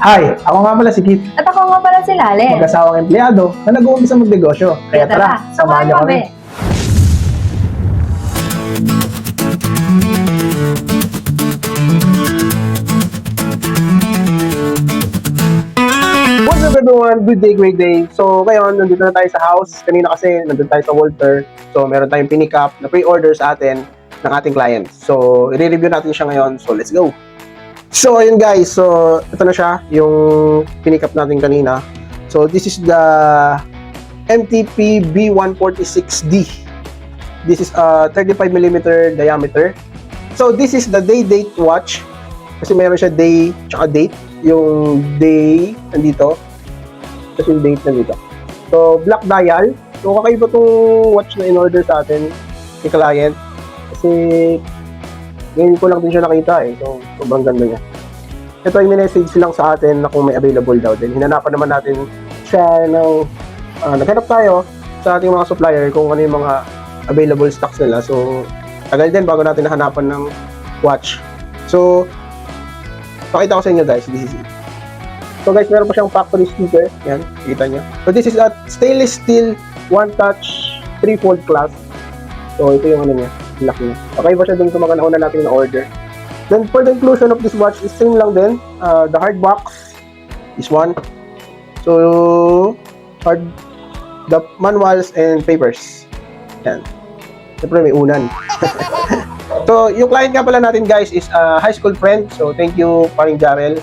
Hi, ako nga pala si Kit, At ako nga pala si Lale. mag-asawang empleyado na nag-uumpisa magnegosyo. Kaya tara, samahan niyo kami. What's up everyone? Good day, great day. So ngayon, nandito na tayo sa house. Kanina kasi nandun tayo sa Walter. So meron tayong pinick up na pre-order sa atin ng ating client. So i-review natin siya ngayon. So let's go. So ayun guys, so ito na siya, yung pinick up natin kanina. So this is the MTP B146D. This is a 35mm diameter. So this is the day-date watch. Kasi mayroon siya day tsaka date. Yung day nandito. Kasi yung date nandito. So black dial. So kakaiba tong watch na in-order sa atin ni client. Kasi ngayon ko lang din siya nakita eh. So sobrang ganda niya. Ito yung message lang sa atin na kung may available daw din. Hinanapan naman natin siya ng naghanap tayo sa ating mga supplier kung ano yung mga available stocks nila. So tagal din bago natin nahanapan ng watch. So pakita ko sa inyo guys, this is it. So guys, meron pa siyang factory sticker. Yan, kita nyo. So this is a stainless steel one touch 3-fold clasp. So ito yung ano niya, laki niya. Okay ba siya dun sa mga nauna natin na order. Then for the inclusion of this watch is same lang din. The hard box is one. So the manuals and papers. Yan. Siyempre may unan. So yung client nga pala natin guys is a high school friend. So thank you paring Jarel.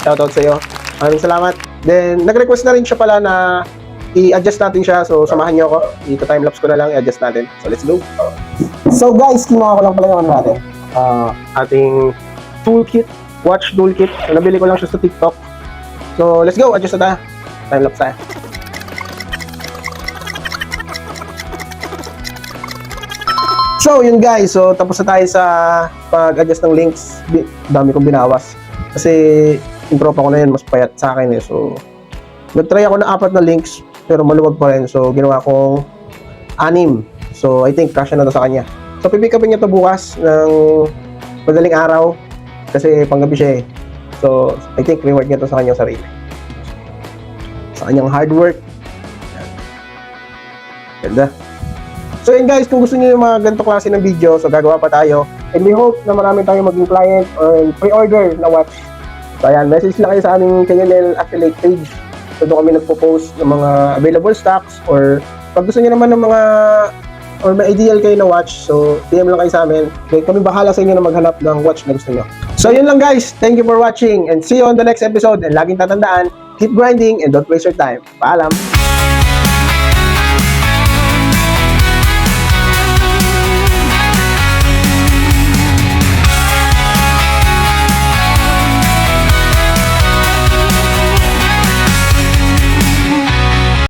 Shoutout sa iyo. Maraming salamat. Then nag-request na rin siya pala na i-adjust natin siya. So samahan niyo ako. Dito time-lapse ko na lang i-adjust natin. So let's go. So guys, kinuha ko lang pala yung ano natin. Ating toolkit, watch toolkit. So, nabili ko lang siya sa TikTok. So let's go, adjust na tayo. Time-lapse tayo. So yun guys, so tapos na tayo sa pag-adjust ng links. Dami kong binawas. Kasi yung tropa ko na yun, mas payat sa akin eh. So nag-try ako ng 4 na links, pero maluwag pa rin. So ginawa kong 6. So I think kasya na to sa kanya. So pipick upin niya to bukas ng madaling araw. Kasi panggabi siya eh. So I think reward niya to sa kanyang sarili. Sa kanyang hard work. Ganda. So yun guys, kung gusto niyo yung mga ganito klase ng video, so gagawa pa tayo. And we hope na marami tayong maging client or pre-order na watch. So ayan, message lang kayo sa aming KNL affiliate page. So doon kami nagpo-post ng mga available stocks or pag gusto niyo naman ng mga or may ideal kayo na watch, so PM lang kayo sa amin. Okay, kami bahala sa inyo na maghanap ng watch na gusto niyo. So yun lang guys, thank you for watching and see you on the next episode. And laging tatandaan, keep grinding and don't waste your time. Paalam!